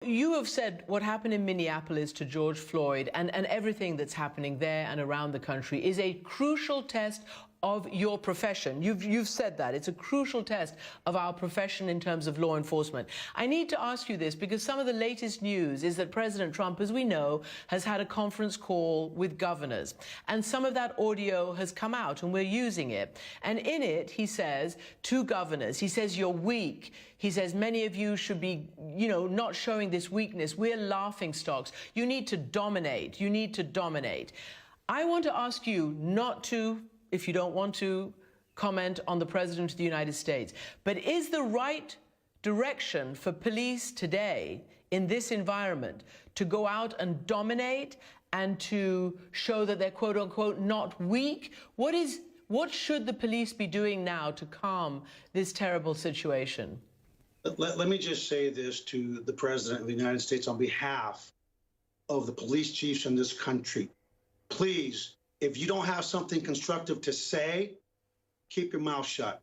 You have said what happened in Minneapolis to George Floyd and everything that's happening there and around the country is a crucial test of your profession. You've said that. It's a crucial test of our profession in terms of law enforcement. I need to ask you this because some of the latest news is that President Trump, as we know, has had a conference call with governors. And some of that audio has come out and we're using it. And in it, he says to governors, he says, you're weak. He says, many of you should be, not showing this weakness. We're laughing stocks. You need to dominate. You need to dominate. I want to ask you not to, if you don't want to, comment on the President of the United States. But is the right direction for police today in this environment to go out and dominate and to show that they're quote unquote not weak? What should the police be doing now to calm this terrible situation? Let me just say this to the President of the United States on behalf of the police chiefs in this country. Please, if you don't have something constructive to say, keep your mouth shut,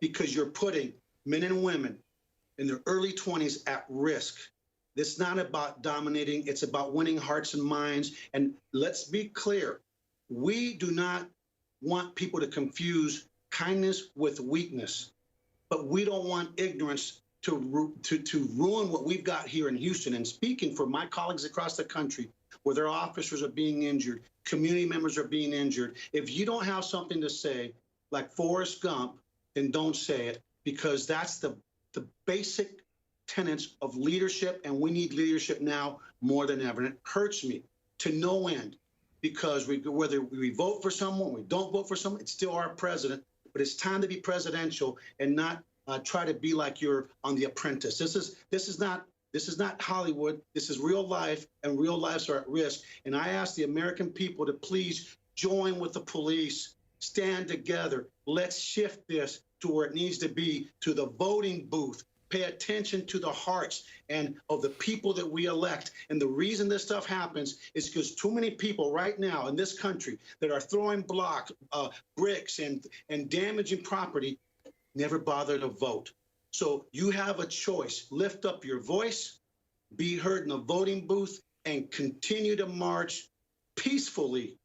because you're putting men and women in their early 20s at risk. It's not about dominating. It's about winning hearts and minds. And let's be clear. We do not want people to confuse kindness with weakness, but we don't want ignorance to ruin what we've got here in Houston. And speaking for my colleagues across the country, where their officers are being injured, community members are being injured, if you don't have something to say, like Forrest Gump, then don't say it, because that's the basic tenets of leadership, and we need leadership now more than ever. And it hurts me to no end, because whether we vote for someone, we don't vote for someone, it's still our president, but it's time to be presidential and not try to be like you're on The Apprentice. This is not Hollywood. This is real life, and real lives are at risk. And I ask the American people to please join with the police, stand together. Let's shift this to where it needs to be, to the voting booth. Pay attention to the hearts and of the people that we elect. And the reason this stuff happens is because too many people right now in this country that are throwing bricks and damaging property never bother to vote. So you have a choice. Lift up your voice, be heard in the voting booth, and continue to march peacefully.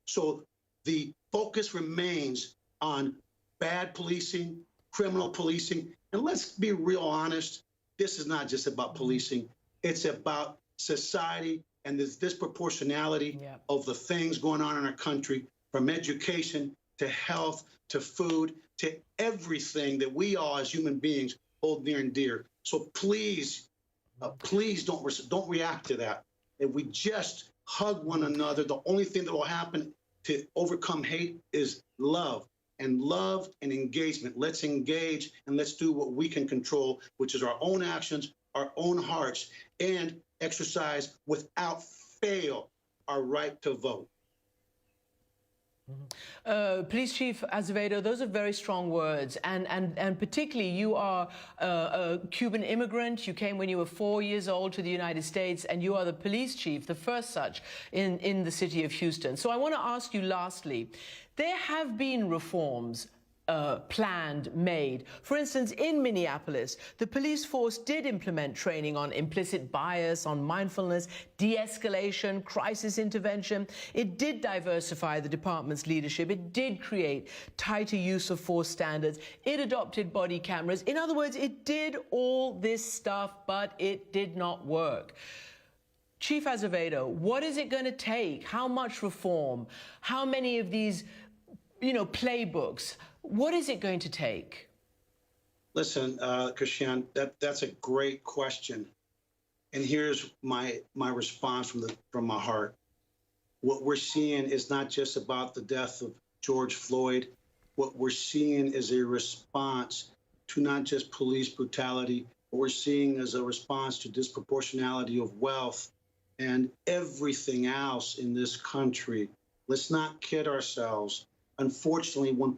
So the focus remains on bad policing, criminal policing. And let's be real honest, this is not just about policing. It's about society and this disproportionality of the things going on in our country, from education to health to food to everything that we all as human beings hold near and dear. So please, please don't react to that. If we just hug one another, the only thing that will happen to overcome hate is love and engagement. Let's engage and let's do what we can control, which is our own actions, our own hearts, and exercise without fail our right to vote. Police Chief Acevedo, those are very strong words, and particularly you are a Cuban immigrant. You came when you were 4 years old to the United States, and you are the police chief, the first such in the city of Houston. So I want to ask you lastly, there have been reforms planned, made. For instance, in Minneapolis, the police force did implement training on implicit bias, on mindfulness, de-escalation, crisis intervention. It did diversify the department's leadership. It did create tighter use of force standards. It adopted body cameras. In other words, it did all this stuff, but it did not work. Chief Acevedo, what is it going to take? How much reform? How many of these, playbooks? What is it going to take? Listen, Christian, that's a great question. And here's my response from my heart. What we're seeing is not just about the death of George Floyd. What we're seeing is a response to not just police brutality. What we're seeing is a response to disproportionality of wealth and everything else in this country. Let's not kid ourselves. Unfortunately, when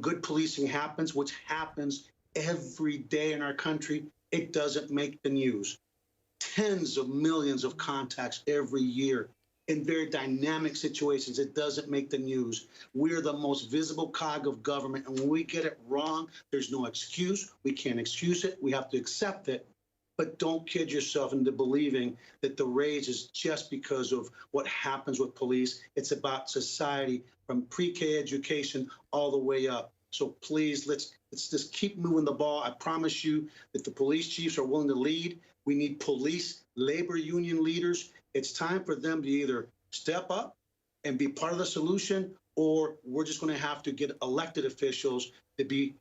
good policing happens, which happens every day in our country, it doesn't make the news. Tens of millions of contacts every year in very dynamic situations. It doesn't make the news. We're the most visible cog of government, and when we get it wrong, there's no excuse. We can't excuse it. We have to accept it. But don't kid yourself into believing that the raise is just because of what happens with police. It's about society from pre-K education all the way up. So please, let's just keep moving the ball. I promise you that the police chiefs are willing to lead. We need police labor union leaders. It's time for them to either step up and be part of the solution, or we're just going to have to get elected officials to be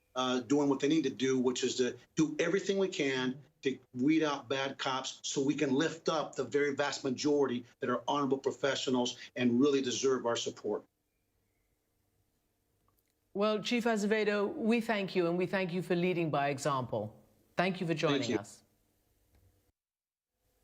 doing what they need to do, which is to do everything we can to weed out bad cops so we can lift up the very vast majority that are honorable professionals and really deserve our support. Well, Chief Acevedo, we thank you, and we thank you for leading by example. Thank you for joining us.